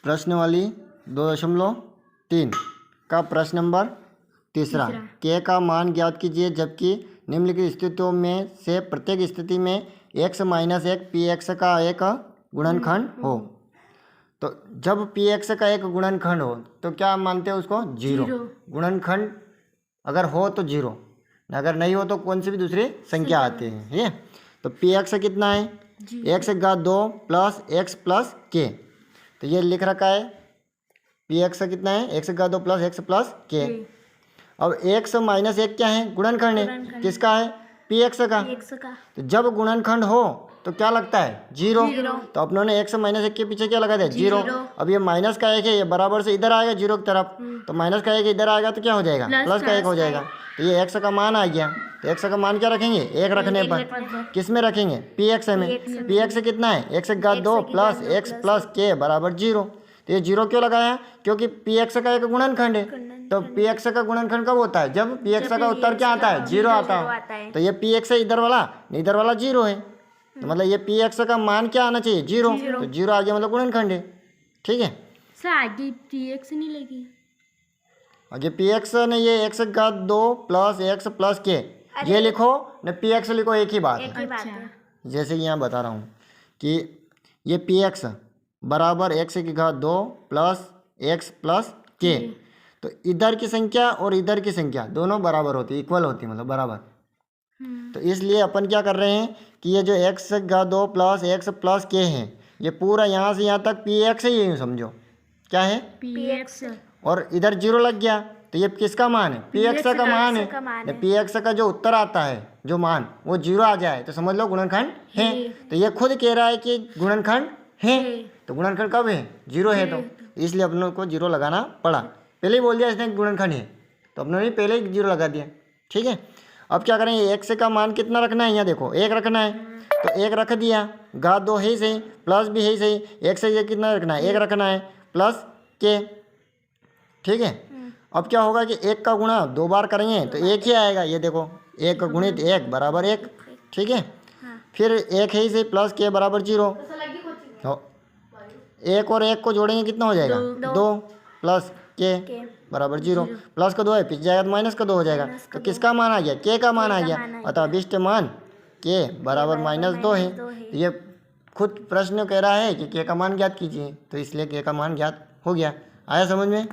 प्रश्न वाली 2.3 का प्रश्न नंबर तीसरा। के का मान ज्ञात कीजिए जबकि निम्नलिखित स्थितियों में से प्रत्येक स्थिति में x माइनस एक पी एक्स का एक गुणनखंड हो। तो जब पी एक्स का एक गुणनखंड हो तो क्या मानते हैं उसको? जीरो। गुणनखंड अगर हो तो जीरो, अगर नहीं हो तो कौन सी भी दूसरी संख्या आती है। ये तो पी एक्स कितना है? एक्स का 2 प्लस एक्स प्लस के। तो ये लिख रखा है पी एक्स कितना है? एक्स का 2 प्लस एक्स प्लस के। अब एक्स माइनस एक क्या है? गुणनखंड है। किसका है? पी एक्स का। तो जब गुणनखंड हो तो क्या लगता है? जीरो। तो अपनों ने एक्स माइनस एक के पीछे क्या लगा दिया? जीरो। अब ये माइनस का एक है, ये बराबर से इधर आएगा जीरो की तरफ, तो माइनस का एक इधर आएगा तो क्या हो जाएगा? प्लस का एक हो जाएगा। तो ये एक्स का मान आ गया। तो एक्स का मान क्या रखेंगे? एक रखने पर। किस में रखेंगे? पी एक्स में। पी एक्स कितना है? एक्स का 2 प्लस एक्स प्लस के बराबर जीरो। तो ये जीरो क्यों लगाया? क्योंकि पी एक्स का एक गुणनखंड है। तो पी एक्स का गुणनखंड कब होता है? जब पी एक्स का उत्तर क्या आता है? जीरो आता है। तो ये पी एक्स इधर वाला जीरो है। तो मतलब ये पी एक्स का मान क्या आना चाहिए? जीरो। तो जीरो आ गया मतलब गुणनखंड है। ठीक है सर, आगे पी एक्स नहीं लगी। आगे पी एक्स ने ये एक्स का 2 प्लस एक्स प्लस के ये लिखो न पी एक्स लिखो, एक ही बात है। जैसे कि यहाँ बता रहा हूँ कि ये पी एक्स बराबर एक्स की घात 2 प्लस एक्स प्लस के। तो इधर की संख्या और इधर की संख्या दोनों बराबर होती, इक्वल होती, मतलब बराबर। तो इसलिए अपन क्या कर रहे हैं कि ये जो एक्स का 2 प्लस एक्स प्लस के है, ये पूरा यहाँ से यहाँ तक पी एक्स ही है, समझो क्या है? P x. और इधर जीरो लग गया तो ये किसका मान है? पी एक्स का मान है। पी एक्स का जो उत्तर आता है, जो मान, वो जीरो आ जाए तो समझ लो गुणनखंड है। तो ये खुद कह रहा है कि गुणनखंड है। तो गुणनखंड कब है? जीरो है। तो इसलिए अपनों को जीरो लगाना पड़ा। पहले ही बोल दिया इसने गुणनखंड है, तो अपनों ने पहले ही जीरो लगा दिया। ठीक है, अब क्या करेंगे? एक्स का मान कितना रखना है? यहाँ देखो एक रखना है, तो एक रख दिया। घात 2 है ही सही, प्लस भी है ही सही। एक से ये कितना रखना है? एक रखना है प्लस के। ठीक है, अब क्या होगा कि एक का गुणा 2 बार करेंगे तो एक ही आएगा। ये देखो एक गुणित एक बराबर एक। ठीक है, फिर एक है ही सही, प्लस के बराबर जीरो। एक और एक को जोड़ेंगे कितना हो जाएगा? 2 प्लस के बराबर जीरो। प्लस का 2 है, पीछे जाएगा तो माइनस का 2 हो जाएगा। तो किसका मान आ गया? के का मान आ गया। अतः अभिष्ट मान के बराबर -2 है। तो ये खुद प्रश्न कह रहा है कि के का मान ज्ञात कीजिए, तो इसलिए के का मान ज्ञात हो गया। आया समझ में?